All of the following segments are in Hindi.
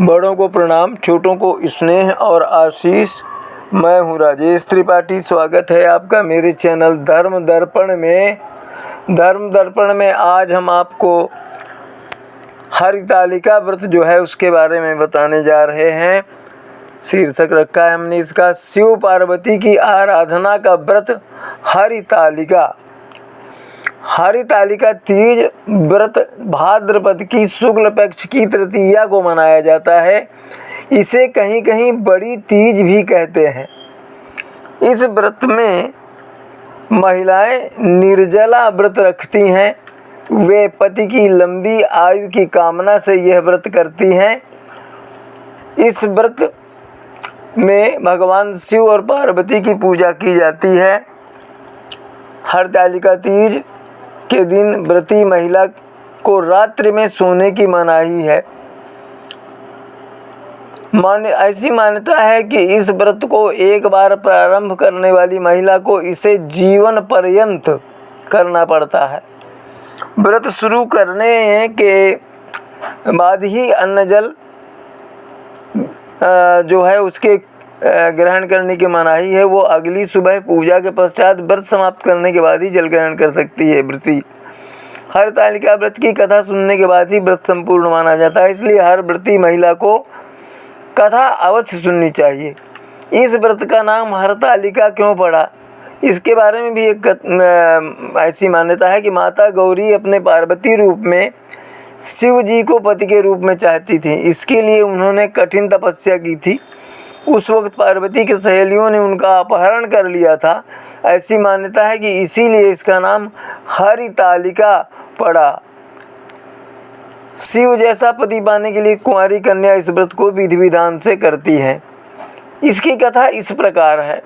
बड़ों को प्रणाम, छोटों को स्नेह और आशीष। मैं हूँ राजेश त्रिपाठी। स्वागत है आपका मेरे चैनल धर्म दर्पण में। आज हम आपको हरितालिका व्रत जो है उसके बारे में बताने जा रहे हैं। शीर्षक रखा है हमने इसका शिव पार्वती की आराधना का व्रत हरितालिका। हरितालिका तीज व्रत भाद्रपद की शुक्ल पक्ष की तृतीया को मनाया जाता है। इसे कहीं कहीं बड़ी तीज भी कहते हैं। इस व्रत में महिलाएं निर्जला व्रत रखती हैं। वे पति की लंबी आयु की कामना से यह व्रत करती हैं। इस व्रत में भगवान शिव और पार्वती की पूजा की जाती है। हरितालिका तीज के दिन व्रती महिला को रात्रि में सोने की मनाही है। ऐसी मान्यता है कि इस व्रत को एक बार प्रारंभ करने वाली महिला को इसे जीवन पर्यंत करना पड़ता है। व्रत शुरू करने के बाद ही अन्न जल जो है उसके ग्रहण करने की मनाही है। वो अगली सुबह पूजा के पश्चात व्रत समाप्त करने के बाद ही जल ग्रहण कर सकती है व्रती। हरितालिका व्रत की कथा सुनने के बाद ही व्रत संपूर्ण माना जाता है, इसलिए हर व्रती महिला को कथा अवश्य सुननी चाहिए। इस व्रत का नाम हरितालिका क्यों पड़ा, इसके बारे में भी एक ऐसी मान्यता है कि माता गौरी अपने पार्वती रूप में शिव जी को पति के रूप में चाहती थी। इसके लिए उन्होंने कठिन तपस्या की थी। उस वक्त पार्वती की सहेलियों ने उनका अपहरण कर लिया था। ऐसी मान्यता है कि इसीलिए इसका नाम हरितालिका पड़ा। शिव जैसा पति पाने के लिए कुंवारी कन्या इस व्रत को विधि विधान से करती है। इसकी कथा इस प्रकार है।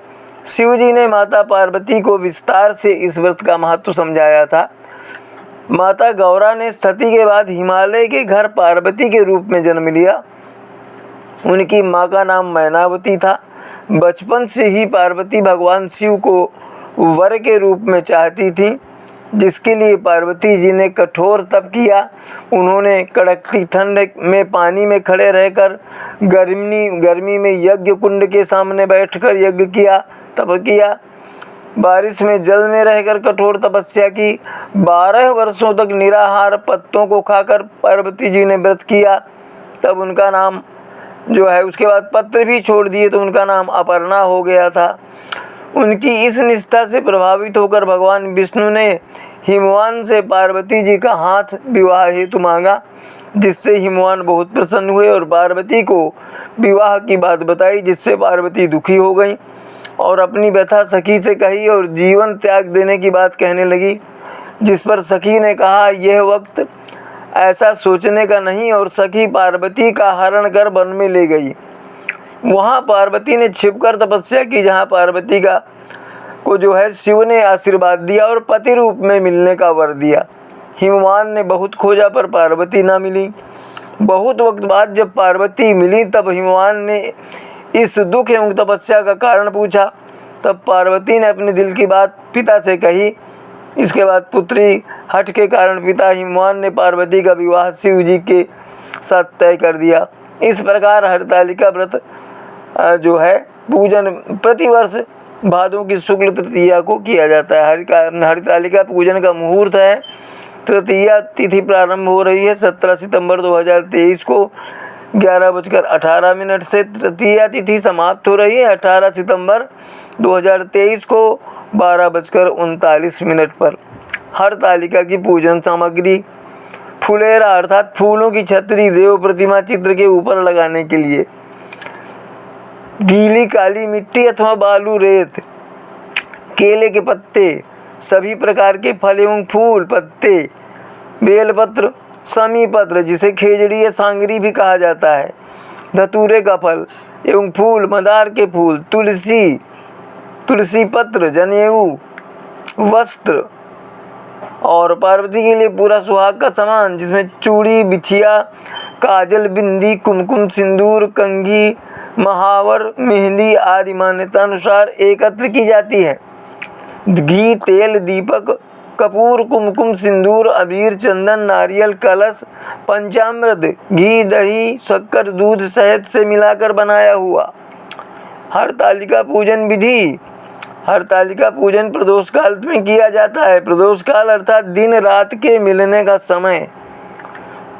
शिव जी ने माता पार्वती को विस्तार से इस व्रत का महत्व समझाया था। माता गौरा ने सती के बाद हिमालय के घर पार्वती के रूप में जन्म लिया। उनकी माँ का नाम मैनावती था। बचपन से ही पार्वती भगवान शिव को वर के रूप में चाहती थी, जिसके लिए पार्वती जी ने कठोर तप किया। उन्होंने कड़कती ठंड में पानी में खड़े रहकर गर्मी में यज्ञ कुंड के सामने बैठकर यज्ञ किया, तप किया। बारिश में जल में रहकर कठोर तपस्या की। 12 वर्षों तक निराहार पत्तों को खाकर पार्वती जी ने व्रत किया। तब उनका नाम जो है उसके बाद पत्र भी छोड़ दिए तो उनका नाम अपर्णा हो गया था। उनकी इस निष्ठा से प्रभावित होकर भगवान विष्णु ने हिमवान से पार्वती जी का हाथ विवाह हेतु मांगा, जिससे हिमवान बहुत प्रसन्न हुए और पार्वती को विवाह की बात बताई, जिससे पार्वती दुखी हो गई और अपनी व्यथा सखी से कही और जीवन त्याग देने की बात कहने लगी। जिस पर सखी ने कहा यह वक्त ऐसा सोचने का नहीं, और सखी पार्वती का हरण कर वन में ले गई। वहाँ पार्वती ने छिपकर तपस्या की, जहाँ पार्वती को जो है शिव ने आशीर्वाद दिया और पति रूप में मिलने का वर दिया। हिमवान ने बहुत खोजा पर पार्वती ना मिली। बहुत वक्त बाद जब पार्वती मिली तब हिमवान ने इस दुख एवं तपस्या का कारण पूछा। तब पार्वती ने अपने दिल की बात पिता से कही। इसके बाद पुत्री हठ के कारण पिता हिमवान ने पार्वती का विवाह शिव जी के साथ तय कर दिया। इस प्रकार हरितालिका व्रत जो है पूजन प्रतिवर्ष भादों की शुक्ल तृतीया को किया जाता है। हरितालिका पूजन का मुहूर्त है। तृतीया तिथि प्रारंभ हो रही है 17 सितंबर 2023 को 11:18 से। तृतीया तिथि समाप्त हो रही है 18 सितंबर 2023 को 12:39 पर। हरितालिका की पूजन सामग्री फुलेरा अर्थात फूलों की छतरी देव प्रतिमा चित्र के ऊपर लगाने के लिए, गीली काली मिट्टी अथवा बालू रेत, केले के पत्ते, सभी प्रकार के फल एवं फूल पत्ते, बेलपत्र, समी पत्र जिसे खेजड़ी या सांगरी भी कहा जाता है, धतूरे का फल एवं फूल, मंदार के फूल, तुलसी पत्र, जनेऊ, वस्त्र और पार्वती के लिए पूरा सुहाग का सामान, जिसमें चूड़ी, बिछिया, काजल, बिंदी, कुमकुम, सिंदूर, कंघी, महावर, मेहंदी आदि मान्यता अनुसार एकत्र की जाती है। घी, तेल, दीपक कपूर, कुमकुम, सिंदूर, अबीर, चंदन, नारियल, कलश, पंचामृत, घी, दही, शक्कर, दूध, शहद से मिलाकर बनाया हुआ। हरतालिका पूजन विधि। हरतालिका पूजन प्रदोष काल में किया जाता है। प्रदोष काल अर्थात दिन रात के मिलने का समय।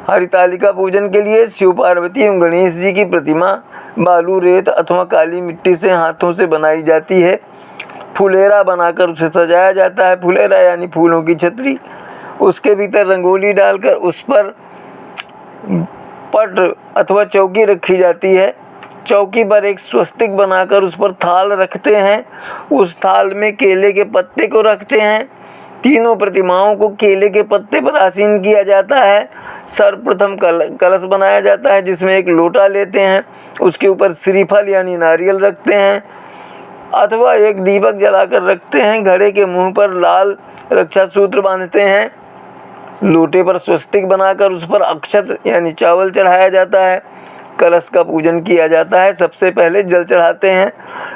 हरतालिका पूजन के लिए शिव पार्वती एवं गणेश जी की प्रतिमा बालू, रेत अथवा काली मिट्टी से हाथों से बनाई जाती है। फुलेरा बनाकर उसे सजाया जाता है। फुलेरा यानी फूलों की छतरी। उसके भीतर रंगोली डालकर उस पर पट अथवा चौकी रखी जाती है। चौकी पर एक स्वस्तिक बनाकर उस पर थाल रखते हैं। उस थाल में केले के पत्ते को रखते हैं। तीनों प्रतिमाओं को केले के पत्ते पर आसीन किया जाता है। सर्वप्रथम कलश बनाया जाता है जिसमें एक लोटा लेते हैं, उसके ऊपर श्रीफल यानी नारियल रखते हैं अथवा एक दीपक जलाकर रखते हैं। घड़े के मुंह पर लाल रक्षा सूत्र बांधते हैं। लोटे पर स्वस्तिक बनाकर उस पर अक्षत यानी चावल चढ़ाया जाता है। कलश का पूजन किया जाता है। सबसे पहले जल चढ़ाते हैं,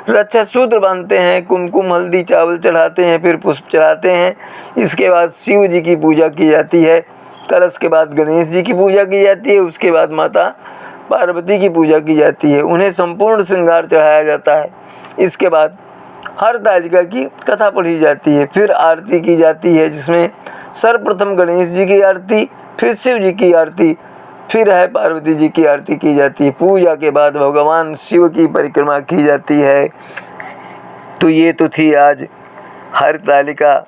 रक्षा सूत्र बांधते हैं, कुमकुम, हल्दी, चावल चढ़ाते हैं, फिर पुष्प चढ़ाते हैं। इसके बाद शिव जी की पूजा की जाती है। कलश के बाद गणेश जी की पूजा की जाती है। उसके बाद माता पार्वती की पूजा की जाती है। उन्हें संपूर्ण श्रृंगार चढ़ाया जाता है। इसके बाद हरतालिका की कथा पढ़ी जाती है। फिर आरती की जाती है जिसमें सर्वप्रथम गणेश जी की आरती, फिर शिव जी की आरती, फिर है पार्वती जी की आरती की जाती है। पूजा के बाद भगवान शिव की परिक्रमा की जाती है। तो ये तो थी आज हरतालिका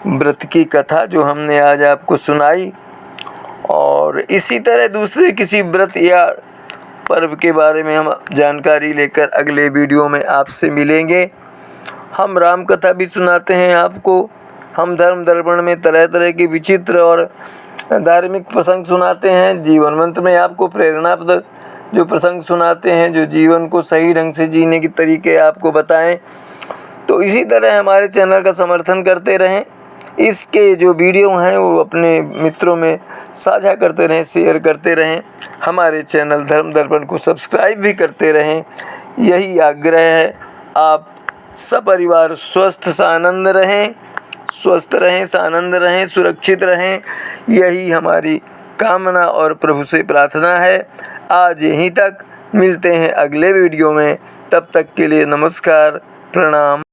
व्रत की कथा जो हमने आज आपको सुनाई। और इसी तरह दूसरे किसी व्रत या पर्व के बारे में हम जानकारी लेकर अगले वीडियो में आपसे मिलेंगे। हम राम कथा भी सुनाते हैं आपको। हम धर्म दर्पण में तरह तरह के विचित्र और धार्मिक प्रसंग सुनाते हैं। जीवन मंत्र में आपको प्रेरणाप्रद जो प्रसंग सुनाते हैं, जो जीवन को सही ढंग से जीने के तरीके आपको बताएं। तो इसी तरह हमारे चैनल का समर्थन करते रहें। इसके जो वीडियो हैं वो अपने मित्रों में साझा करते रहें, शेयर करते रहें। हमारे चैनल धर्म दर्पण को सब्सक्राइब भी करते रहें। यही आग्रह है। आप सपरिवार स्वस्थ सानंद रहें, स्वस्थ रहें, सानंद रहें, सुरक्षित रहें। यही हमारी कामना और प्रभु से प्रार्थना है। आज यहीं तक, मिलते हैं अगले वीडियो में। तब तक के लिए नमस्कार, प्रणाम।